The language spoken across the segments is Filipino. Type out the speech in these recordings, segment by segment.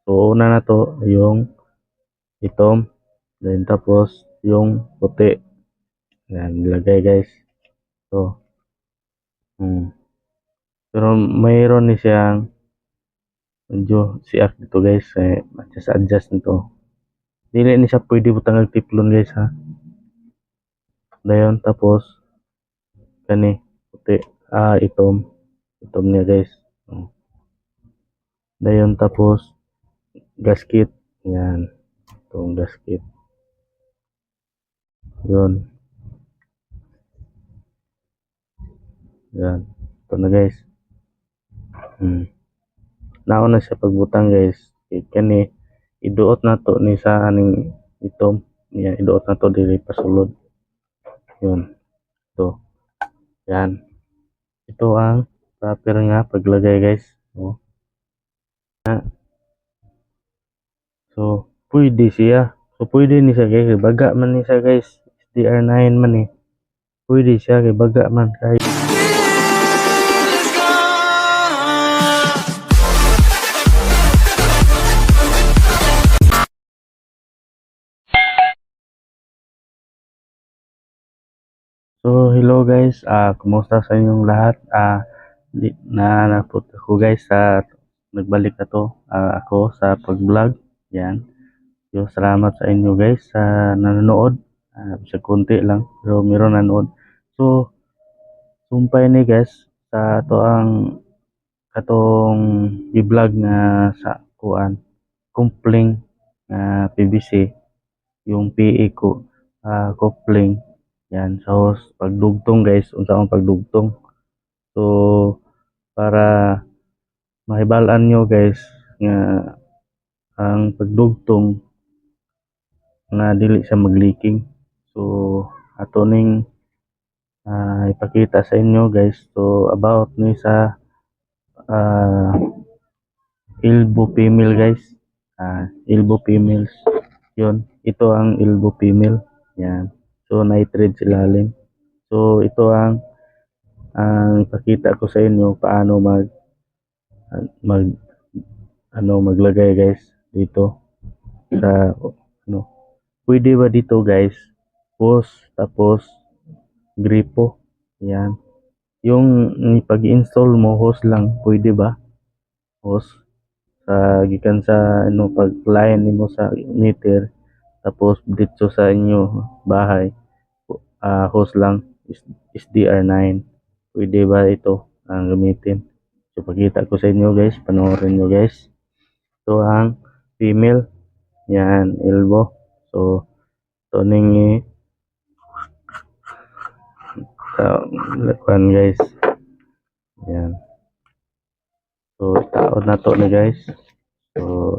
So una na to yung itom, then tapos yung puti. Yan, nilagay guys. So, pero mayroon ni siyang medyo siak dito guys. Adjust nito. Dili ni siya pwede butang ng tiplon guys ha. Dayon tapos kani puti. Itom. Itom niya guys. Dayon tapos gasket. Yan. Itong gasket. Yun. Yan. Ito na guys. Nauna siya pagbutang guys. Kani iduot na to ni sa aning itom. Yan, iduot na to dili pasulod. Yun. Ito. Yan. Ito ang proper nga paglagay guys. So, pwede siya. So, pwede ni siya guys. Baga man ni siya guys. SDR9 man eh. Pwede siya kay baga man kahit. So, hello guys. Kumusta sa inyong lahat? Naput ako guys sa nagbalik na to. Ako sa pag-vlog. Yan. So, salamat sa inyo guys sa nanonood. Sa konti lang. Pero meron nanonood. So, sumpay ni guys sa to ang katong i-vlog nga sa kuan kumpling PVC yung PE ko coupling yan so pagdugtong guys unsa ang pagdugtong so para mahibalan nyo guys nga ang pagdugtong nga dili siya mag-leaking so ato ning ipakita sa inyo guys so about ni sa elbow female guys elbow females yun ito ang elbow female yan so nitride silalim so ito ang ipakita ko sa inyo paano mag maglagay guys dito sa pwede ba dito guys hose tapos gripo yan yung pag-install mo hose lang pwede ba hose sa gikan sa pag-line nimo sa meter tapos dito sa inyo bahay hose lang SDR9 pwede ba ito ang gamitin so pakita ko sa inyo guys panoorin nyo guys ito ang female yan elbow so ito ning lakuan guys yan so taon na to ni guys so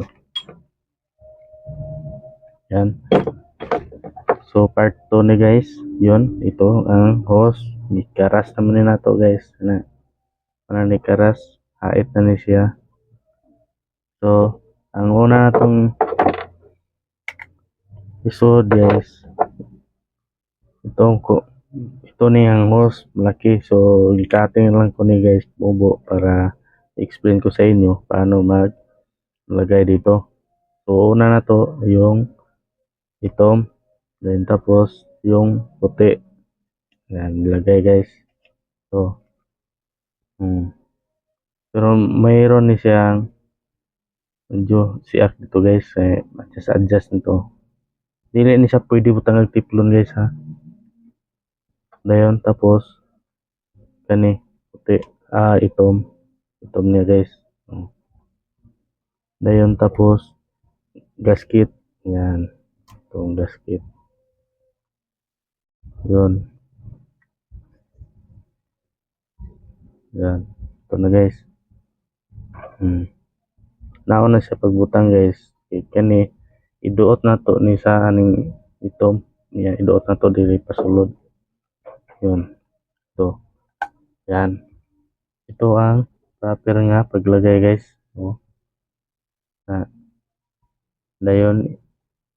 yan so part 2 ni guys yun ito ang hose ikaras naman na to guys na ni karas hait na ni siya so ang una natong isod guys ito ni ang hose malaki so gikating lang ko ni guys bubo para explain ko sa inyo paano maglagay dito so una na to yung itom then tapos yung puti yan nilagay guys so pero mayroon ni siyang medyo siak dito guys adjust nito dili ni siya pwede butang ng tiplon guys ha dayon tapos kani puti itom niya guys dayon tapos gasket yan itong gasket yun yan ito na guys nauna siya pagbutang guys kani iduot na to ni sa aning itom yan iduot na to dili pasulod yun ito yan ito ang proper nga paglagay guys dayon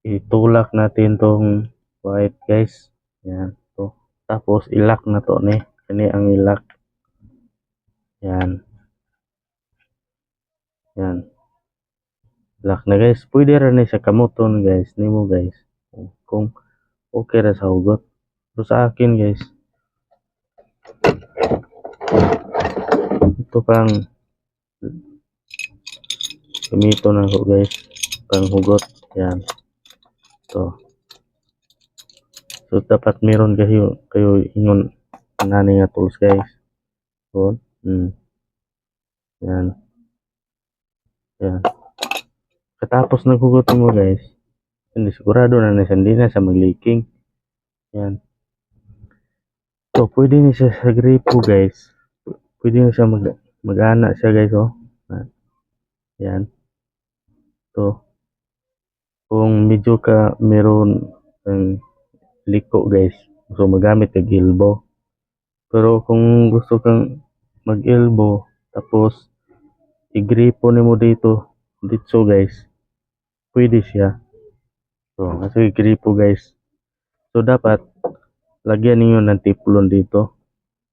itulak natin tong white guys yan to tapos ilak na to ni kani ang ilak yan yan Lock na guys. Pwede ra ni sa kamoton guys. Nimo guys. Kung okay ra sa hugot. So sa akin guys, ito pang gamito na ko guys. Pang hugot. Yan. To. So dapat meron kayo ingon nani nga tools guys. So, yan. Yan. Katapos naghugot mo guys, hindi sigurado na hindi na sa mag-leaking. Yan. So, pwede na siya sa gripo guys. Pwede na siya mag-ana siya guys, oh. Yan. So, kung medyo meron ng liko guys, so magamit kag elbow. Pero kung gusto kang mag-elbow, tapos igripo nimo dito guys, pwede siya. So, kasi igripo guys. So, dapat lagyan niyo ng tiplon dito.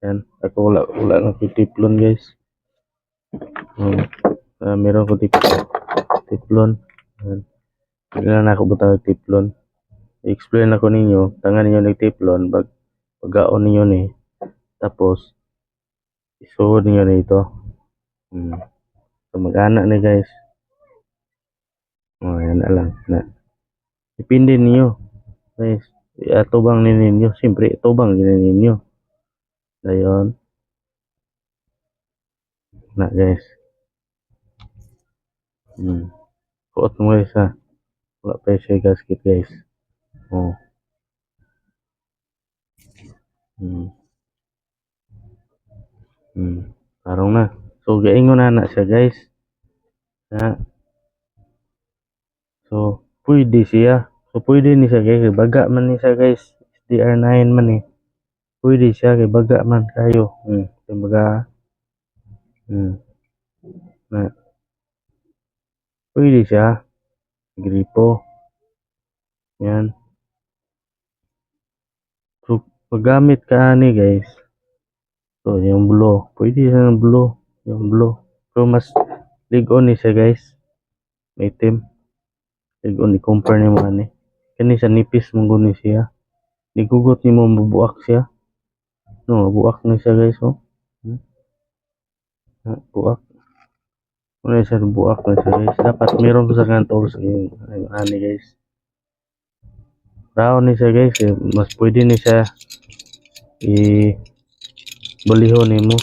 Yan. Ako wala ng tiplon guys. Meron ko tiplon. Yan. Bigla na ako butang tiplon. I-explain ako ninyo. Tangan ninyo nagtiplon. Pagkaon ninyo ni. Tapos, isuod ninyo na ito. So, mag-ana na guys. Yan na lang. Depende niyo. Guys, atubang ninyo. Siyempre, atubang ninyo. Dayon. Na guys. Kuot mo guys ha. Wala pa siya gasket guys. Oh. Tarong na. So, gaingon na siya guys. Na. So, pwede siya. So, pwede ni siya guys. Baga man ni siya guys. SDR9 man eh. Pwede siya kay baga man kayo. Baga. Na. Pwede siya. Gripo. Yan. So, paggamit ka ani guys. So, yung blue. Pwede siya ng blue. Yung blue. So, mas ligon ni siya guys. May itim. Ligon ni compare ni mo ani. Kani sa nipis mong guni siya. Nigugot ni mo mabuak siya. No, buak na siya guys. Oh. Buak. Wala siya buak na siya guys. Dapat meron ko sa kantol sa ani guys. Raon ni siya guys. Mas pwede ni siya balihon ni mo.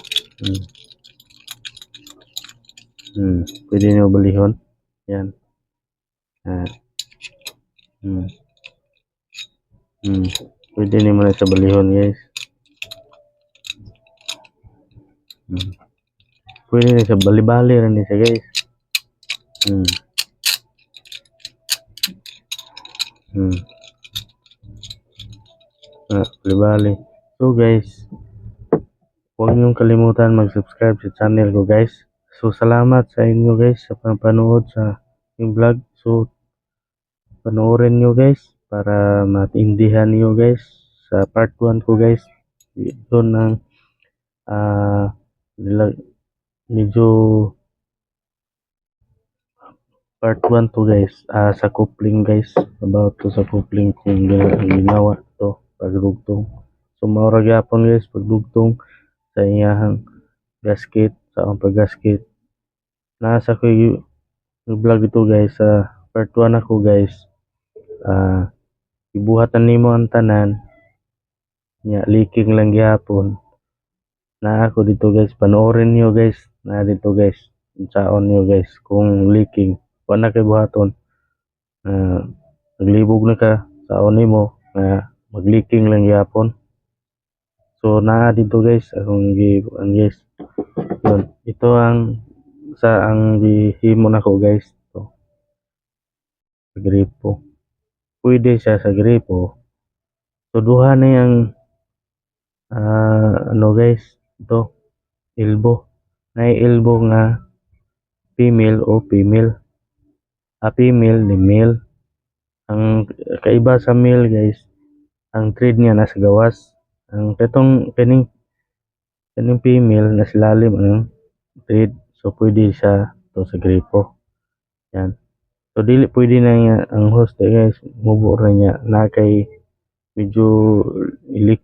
Pwede niyo balihon. Yan. Pwede ni mo na sa balihon guys. Pwede ni sa bali-bali rin ni siya guys. Bali-bali. So guys, huwag niyong kalimutan mag-subscribe sa channel ko guys. So salamat sa inyo guys sa panonood sa yung vlog. So panoorin nyo guys para maintindihan nyo guys sa part 1 ko guys. Yun ang medyo part 1 to guys, sa coupling guys, about to sa coupling kung ginawa to pagdugtong. So maura gyapon guys pagdugtong sa iyahang gasket, sa akong paggasket. Nasa ko yung vlog ito guys, sa part 1 ako guys. Ibuhatan nimo ang tanan nya leaking lang gyapon. Na ako dito guys, panoorin niyo guys. Na dito guys, saon niyo guys kung leaking. Wala kay buhaton. Naglibog na ka saon nimo na mag-leaking lang gyapon. So naa dito guys akong guys. Yun, ito ang gihimo nako guys. So, sa gripo. Pwede siya sa gripo. So duha na yung ano guys, ito elbow. Na elbow nga female o female. Female ni male. Ang kaiba sa male guys, ang thread niya nasa gawas. Ang kaning female nasa lalim ang thread. So pwede siya to sa gripo. Yan. So dili pwede na nga ang host guys mubo ra niya na kay medyo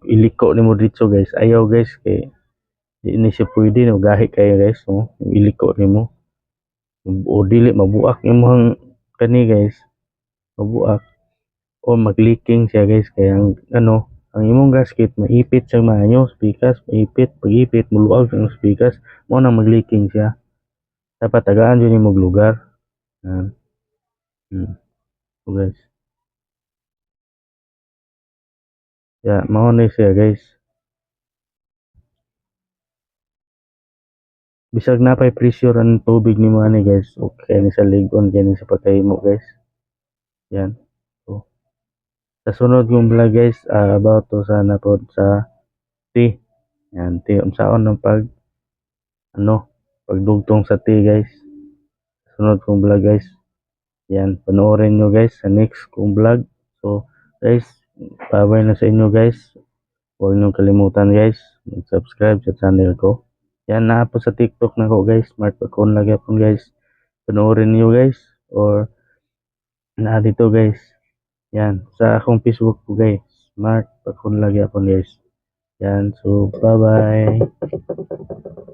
iliko nimo dito guys. Ayaw guys kay di ni siya pwede no gahi kayo guys no iliko nimo o dili mabuak imong kani guys mabuak o mag-leaking siya guys kaya ang ano ang imong gasket maipit siya maayo spikas maipit pag-ipit muluag ang spikas mo na mag-leaking siya dapat tagaan yun imong lugar. Yan. So guys ya mao na siya guys bisag napay pressure ang tubig nimo ani guys okay ni sa ligon kani sa pagkahimo guys yan. So, sa sunod kong vlog guys about to sana pod sa tea yan tea unsaon ang pag ano pagdugtong sa tea guys sunod kong vlog guys yan panoorin nyo guys sa next kong vlog. So guys bye na sa inyo guys huwag nyo kalimutan guys mag subscribe sa channel ko yan na po sa TikTok na ko guys smart account lagi po guys panoorin nyo guys or na dito guys yan sa akong Facebook po guys smart account lagi po guys yan so bye bye.